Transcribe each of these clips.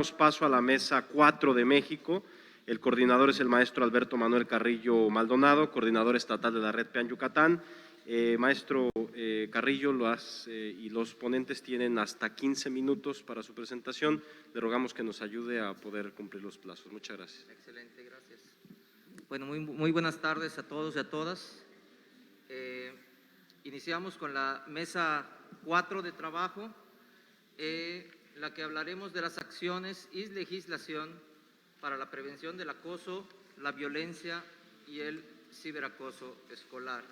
Damos paso a la mesa 4 de México. El coordinador es el maestro Alberto Manuel Carrillo Maldonado, coordinador estatal de la Red PEAN Yucatán. Maestro Carrillo, y los ponentes tienen hasta 15 minutos para su presentación. Le rogamos que nos ayude a poder cumplir los plazos. Muchas gracias. Excelente, gracias. Bueno, muy buenas tardes a todos y a todas. Iniciamos con la mesa 4 de trabajo, la que hablaremos de las acciones y legislación para la prevención del acoso, la violencia y el ciberacoso escolar.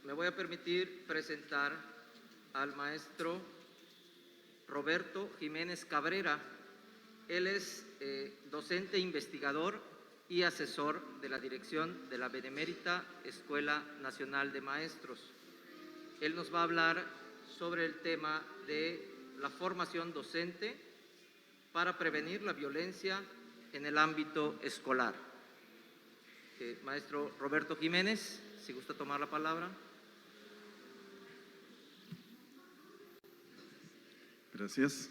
Me voy a permitir presentar al maestro Roberto Jiménez Cabrera. Él es docente investigador y asesor de la dirección de la Benemérita Escuela Nacional de Maestros. Él nos va a hablar sobre el tema de la formación docente para prevenir la violencia en el ámbito escolar. Maestro Roberto Jiménez, si gusta tomar la palabra. Gracias.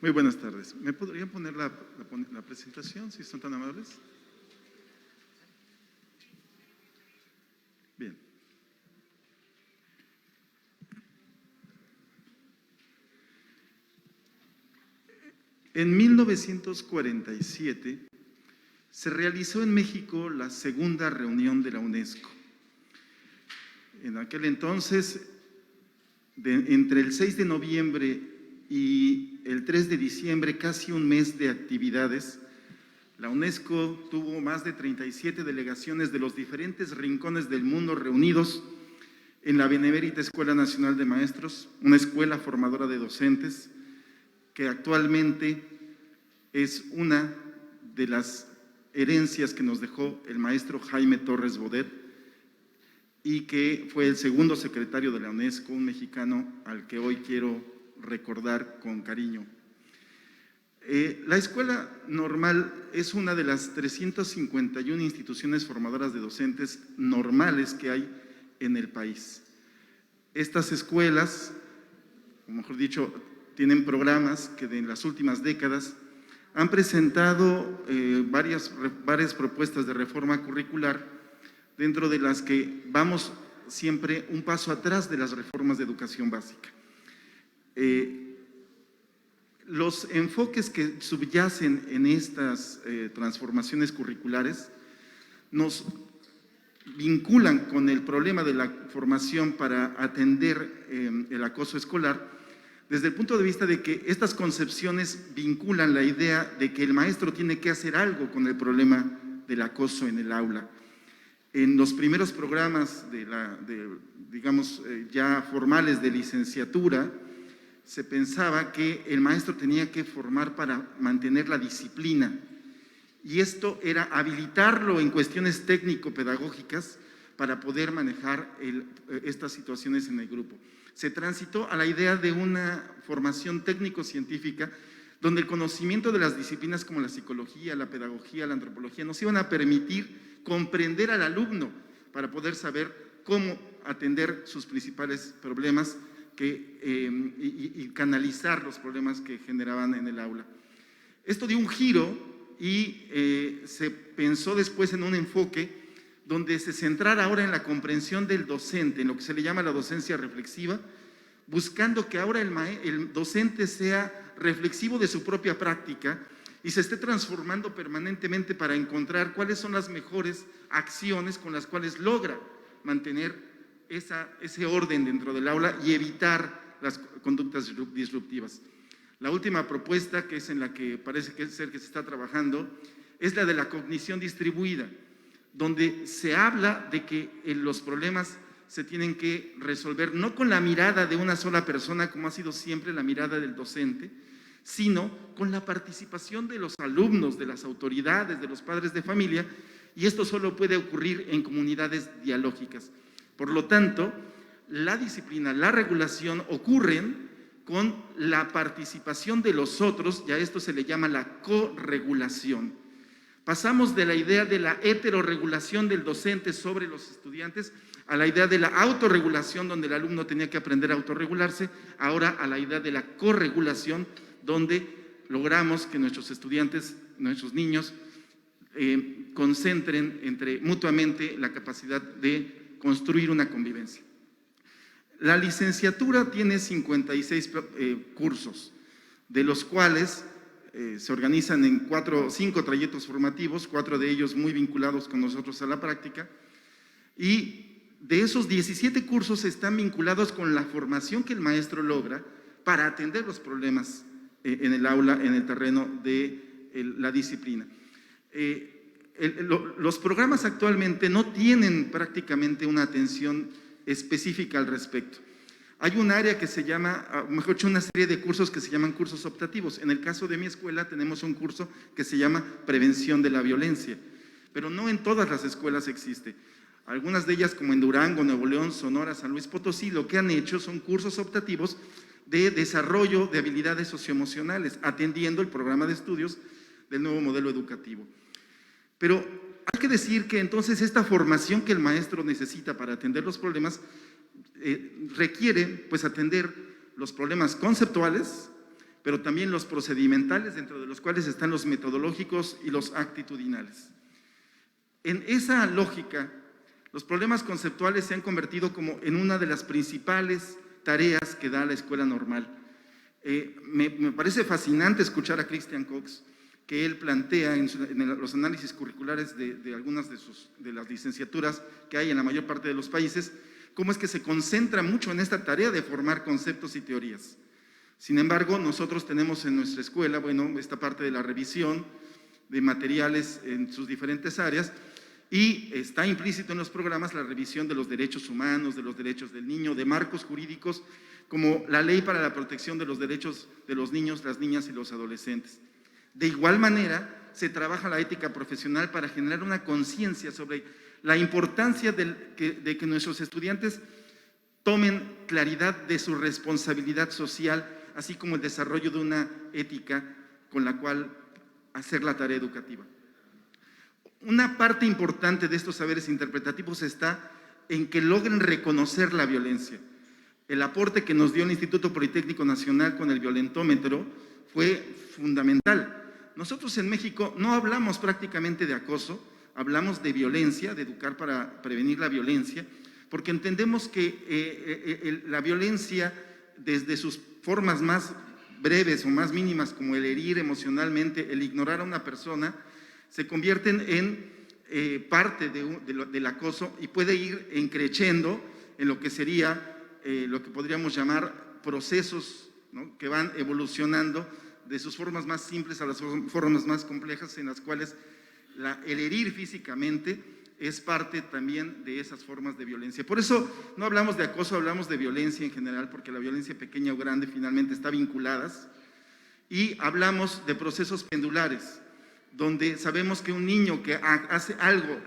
Muy buenas tardes. ¿Me podrían poner la presentación, si son tan amables? Bien. En 1947 se realizó en México la segunda reunión de la UNESCO. En aquel entonces, entre el 6 de noviembre y el 3 de diciembre, casi un mes de actividades, la UNESCO tuvo más de 37 delegaciones de los diferentes rincones del mundo reunidos en la Benemérita Escuela Nacional de Maestros, una escuela formadora de docentes que actualmente es una de las herencias que nos dejó el maestro Jaime Torres Bodet y que fue el segundo secretario de la UNESCO, un mexicano al que hoy quiero recordar con cariño. La Escuela Normal es una de las 351 instituciones formadoras de docentes normales que hay en el país. Estas escuelas, o mejor dicho, tienen programas que en las últimas décadas han presentado varias propuestas de reforma curricular, dentro de las que vamos siempre un paso atrás de las reformas de educación básica. Los enfoques que subyacen en estas transformaciones curriculares nos vinculan con el problema de la formación para atender el acoso escolar, desde el punto de vista de que estas concepciones vinculan la idea de que el maestro tiene que hacer algo con el problema del acoso en el aula. En los primeros programas digamos, ya formales de licenciatura, se pensaba que el maestro tenía que formar para mantener la disciplina, y esto era habilitarlo en cuestiones técnico-pedagógicas para poder manejar estas situaciones en el grupo. Se transitó a la idea de una formación técnico-científica donde el conocimiento de las disciplinas como la psicología, la pedagogía, la antropología nos iban a permitir comprender al alumno para poder saber cómo atender sus principales problemas y canalizar los problemas que generaban en el aula. Esto dio un giro y se pensó después en un enfoque donde se centrara ahora en la comprensión del docente, en lo que se le llama la docencia reflexiva, buscando que ahora el docente sea reflexivo de su propia práctica y se esté transformando permanentemente para encontrar cuáles son las mejores acciones con las cuales logra mantener ese orden dentro del aula y evitar las conductas disruptivas. La última propuesta, que es en la que parece ser que se está trabajando, es la de la cognición distribuida, donde se habla de que los problemas se tienen que resolver no con la mirada de una sola persona, como ha sido siempre la mirada del docente, sino con la participación de los alumnos, de las autoridades, de los padres de familia, y esto solo puede ocurrir en comunidades dialógicas. Por lo tanto, la disciplina, la regulación ocurren con la participación de los otros, y a esto se le llama la corregulación. Pasamos de la idea de la heterorregulación del docente sobre los estudiantes a la idea de la autorregulación, donde el alumno tenía que aprender a autorregularse, ahora a la idea de la corregulación, donde logramos que nuestros estudiantes, nuestros niños, concentren mutuamente la capacidad de construir una convivencia. La licenciatura tiene 56 cursos, de los cuales se organizan en 5 trayectos formativos, 4 de ellos muy vinculados con nosotros a la práctica, y de esos 17 cursos están vinculados con la formación que el maestro logra para atender los problemas en el aula, en el terreno de la disciplina. Los programas actualmente no tienen prácticamente una atención específica al respecto. Hay un área que se llama, mejor dicho, una serie de cursos que se llaman cursos optativos. En el caso de mi escuela tenemos un curso que se llama Prevención de la Violencia, pero no en todas las escuelas existe. Algunas de ellas, como en Durango, Nuevo León, Sonora, San Luis Potosí, lo que han hecho son cursos optativos de desarrollo de habilidades socioemocionales, atendiendo el programa de estudios del nuevo modelo educativo. Pero hay que decir que entonces esta formación que el maestro necesita para atender los problemas requiere pues atender los problemas conceptuales, pero también los procedimentales, dentro de los cuales están los metodológicos y los actitudinales. En esa lógica, los problemas conceptuales se han convertido como en una de las principales tareas que da la escuela normal. Me parece fascinante escuchar a Christian Cox, que él plantea en los análisis curriculares de algunas de las licenciaturas que hay en la mayor parte de los países, cómo es que se concentra mucho en esta tarea de formar conceptos y teorías. Sin embargo, nosotros tenemos en nuestra escuela, bueno, esta parte de la revisión de materiales en sus diferentes áreas, y está implícito en los programas la revisión de los derechos humanos, de los derechos del niño, de marcos jurídicos, como la Ley para la Protección de los Derechos de los Niños, las Niñas y los Adolescentes. De igual manera, se trabaja la ética profesional para generar una conciencia sobre la importancia de que nuestros estudiantes tomen claridad de su responsabilidad social, así como el desarrollo de una ética con la cual hacer la tarea educativa. Una parte importante de estos saberes interpretativos está en que logren reconocer la violencia. El aporte que nos dio el Instituto Politécnico Nacional con el violentómetro fue fundamental. Nosotros en México no hablamos prácticamente de acoso, hablamos de violencia, de educar para prevenir la violencia, porque entendemos que la violencia, desde sus formas más breves o más mínimas, como el herir emocionalmente, el ignorar a una persona, se convierten en parte del acoso y puede ir creciendo en lo que sería lo que podríamos llamar procesos, ¿no?, que van evolucionando de sus formas más simples a las formas más complejas, en las cuales el herir físicamente es parte también de esas formas de violencia. Por eso no hablamos de acoso, hablamos de violencia en general, porque la violencia pequeña o grande finalmente está vinculadas, y hablamos de procesos pendulares, donde sabemos que un niño que hace algo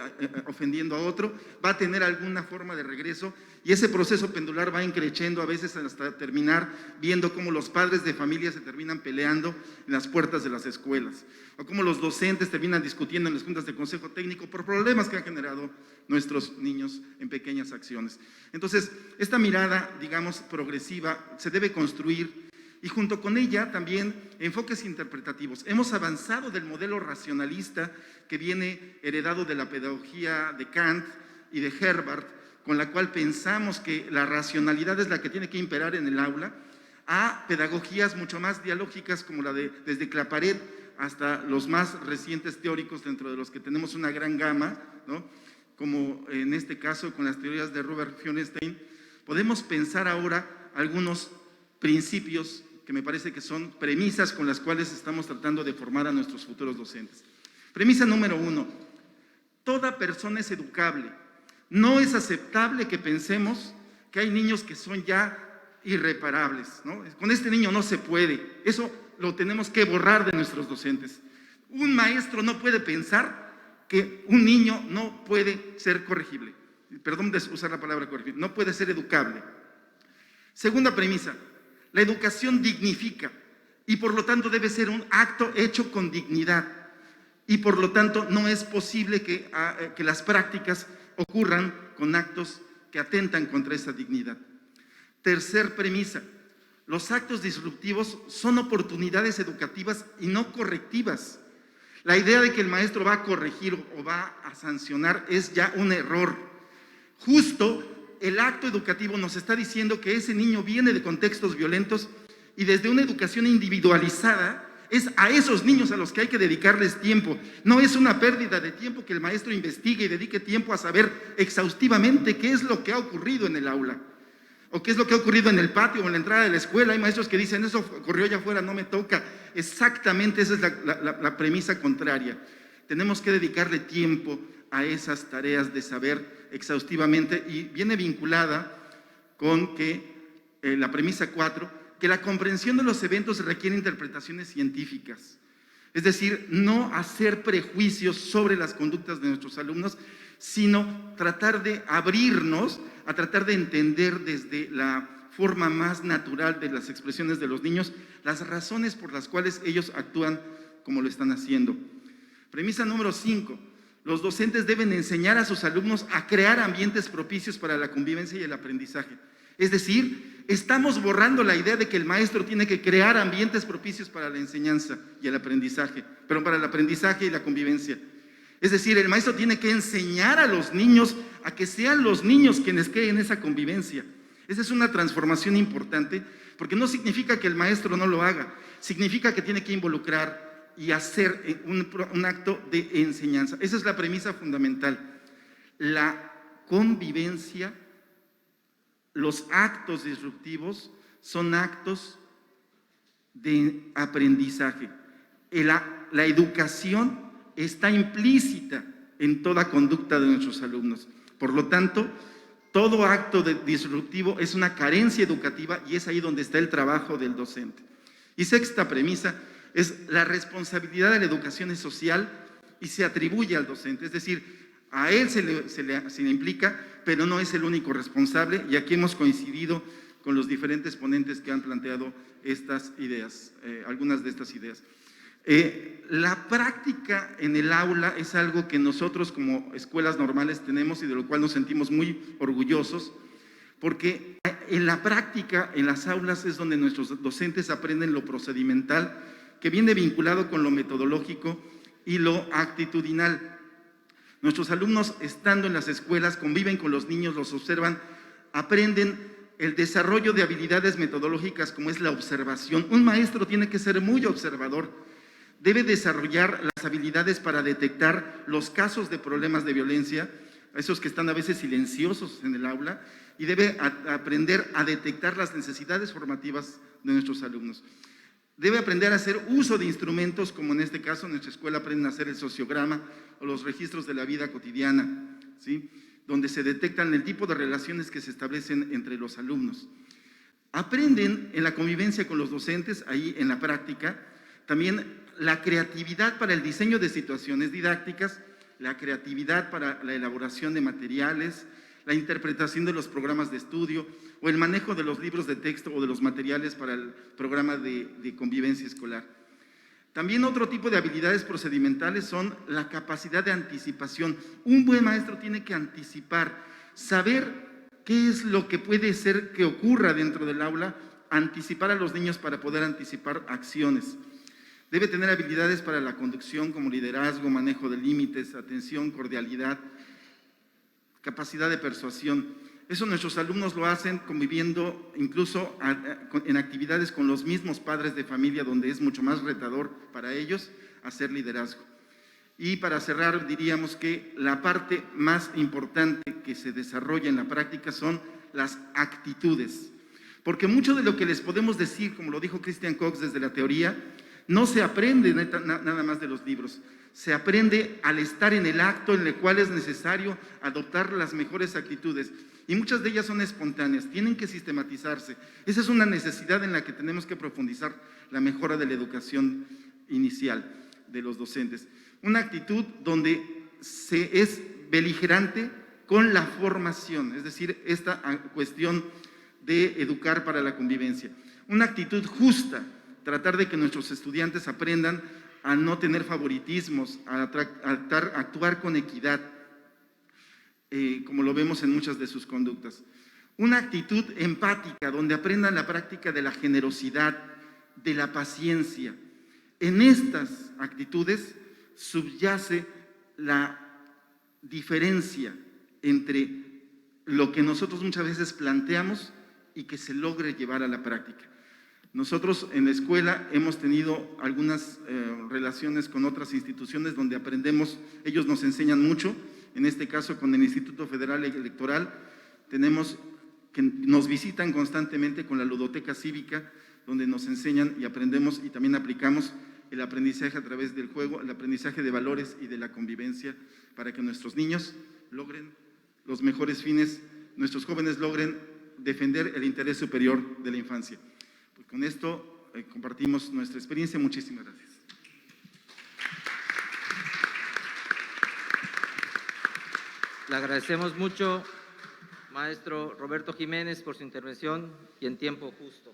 ofendiendo a otro va a tener alguna forma de regreso, y ese proceso pendular va creciendo a veces hasta terminar viendo cómo los padres de familia se terminan peleando en las puertas de las escuelas, o cómo los docentes terminan discutiendo en las juntas de consejo técnico por problemas que han generado nuestros niños en pequeñas acciones. Entonces, esta mirada, digamos, progresiva se debe construir, y junto con ella también enfoques interpretativos. Hemos avanzado del modelo racionalista que viene heredado de la pedagogía de Kant y de Herbart, con la cual pensamos que la racionalidad es la que tiene que imperar en el aula, a pedagogías mucho más dialógicas, como la de desde Claparet hasta los más recientes teóricos, dentro de los que tenemos una gran gama, ¿no?, como en este caso con las teorías de Robert Feuerstein. Podemos pensar ahora algunos principios que me parece que son premisas con las cuales estamos tratando de formar a nuestros futuros docentes. Premisa número 1, toda persona es educable. No es aceptable que pensemos que hay niños que son ya irreparables, ¿no? Con este niño no se puede. Eso lo tenemos que borrar de nuestros docentes. Un maestro no puede pensar que un niño no puede ser corregible. Perdón de usar la palabra corregible. No puede ser educable. Segunda premisa, la educación dignifica y por lo tanto debe ser un acto hecho con dignidad. y por lo tanto no es posible que las prácticas ocurran con actos que atentan contra esa dignidad. Tercer premisa: los actos disruptivos son oportunidades educativas y no correctivas. La idea de que el maestro va a corregir o va a sancionar es ya un error. Justo el acto educativo nos está diciendo que ese niño viene de contextos violentos y desde una educación individualizada es a esos niños a los que hay que dedicarles tiempo. No es una pérdida de tiempo que el maestro investigue y dedique tiempo a saber exhaustivamente qué es lo que ha ocurrido en el aula o qué es lo que ha ocurrido en el patio o en la entrada de la escuela. Hay maestros que dicen, eso ocurrió allá afuera, no me toca. Exactamente esa es la premisa contraria. Tenemos que dedicarle tiempo a esas tareas de saber exhaustivamente, y viene vinculada con que la premisa 4, que la comprensión de los eventos requiere interpretaciones científicas. Es decir, no hacer prejuicios sobre las conductas de nuestros alumnos, sino tratar de abrirnos a tratar de entender desde la forma más natural de las expresiones de los niños las razones por las cuales ellos actúan como lo están haciendo. Premisa número 5. Los docentes deben enseñar a sus alumnos a crear ambientes propicios para la convivencia y el aprendizaje. Es decir, estamos borrando la idea de que el maestro tiene que crear ambientes propicios para la enseñanza y el aprendizaje, pero para el aprendizaje y la convivencia. Es decir, el maestro tiene que enseñar a los niños a que sean los niños quienes creen esa convivencia. Esa es una transformación importante, porque no significa que el maestro no lo haga, significa que tiene que involucrar y hacer un acto de enseñanza. Esa es la premisa fundamental. La convivencia, los actos disruptivos son actos de aprendizaje. La educación está implícita en toda conducta de nuestros alumnos. Por lo tanto, todo acto disruptivo es una carencia educativa, y es ahí donde está el trabajo del docente. Y sexta premisa es: la responsabilidad de la educación es social y se atribuye al docente. Es decir, a él se le implica, pero no es el único responsable, y aquí hemos coincidido con los diferentes ponentes que han planteado estas ideas, algunas de estas ideas. La práctica en el aula es algo que nosotros como escuelas normales tenemos y de lo cual nos sentimos muy orgullosos, porque en la práctica, en las aulas, es donde nuestros docentes aprenden lo procedimental, que viene vinculado con lo metodológico y lo actitudinal. Nuestros alumnos, estando en las escuelas, conviven con los niños, los observan, aprenden el desarrollo de habilidades metodológicas como es la observación. Un maestro tiene que ser muy observador. Debe desarrollar las habilidades para detectar los casos de problemas de violencia, esos que están a veces silenciosos en el aula, y debe aprender a detectar las necesidades formativas de nuestros alumnos. Debe aprender a hacer uso de instrumentos, como en este caso en nuestra escuela aprenden a hacer el sociograma o los registros de la vida cotidiana, ¿sí?, donde se detectan el tipo de relaciones que se establecen entre los alumnos. Aprenden en la convivencia con los docentes, ahí en la práctica, también la creatividad para el diseño de situaciones didácticas, la creatividad para la elaboración de materiales, la interpretación de los programas de estudio o el manejo de los libros de texto o de los materiales para el programa de convivencia escolar. También otro tipo de habilidades procedimentales son la capacidad de anticipación. Un buen maestro tiene que anticipar, saber qué es lo que puede ser que ocurra dentro del aula, anticipar a los niños para poder anticipar acciones. Debe tener habilidades para la conducción como liderazgo, manejo de límites, atención, cordialidad, capacidad de persuasión. Eso nuestros alumnos lo hacen conviviendo incluso en actividades con los mismos padres de familia, donde es mucho más retador para ellos hacer liderazgo. Y para cerrar, diríamos que la parte más importante que se desarrolla en la práctica son las actitudes. Porque mucho de lo que les podemos decir, como lo dijo Christian Cox desde la teoría, no se aprende nada más de los libros, se aprende al estar en el acto en el cual es necesario adoptar las mejores actitudes. Y muchas de ellas son espontáneas, tienen que sistematizarse. Esa es una necesidad en la que tenemos que profundizar la mejora de la educación inicial de los docentes. Una actitud donde se es beligerante con la formación, es decir, esta cuestión de educar para la convivencia. Una actitud justa, tratar de que nuestros estudiantes aprendan a no tener favoritismos, a actuar con equidad, como lo vemos en muchas de sus conductas. Una actitud empática, donde aprendan la práctica de la generosidad, de la paciencia. En estas actitudes subyace la diferencia entre lo que nosotros muchas veces planteamos y que se logre llevar a la práctica. Nosotros en la escuela hemos tenido algunas relaciones con otras instituciones donde aprendemos, ellos nos enseñan mucho, en este caso con el Instituto Federal Electoral, tenemos que nos visitan constantemente con la ludoteca cívica, donde nos enseñan y aprendemos y también aplicamos el aprendizaje a través del juego, el aprendizaje de valores y de la convivencia para que nuestros niños logren los mejores fines, nuestros jóvenes logren defender el interés superior de la infancia. Pues con esto compartimos nuestra experiencia. Muchísimas gracias. Le agradecemos mucho, maestro Roberto Jiménez, por su intervención y en tiempo justo.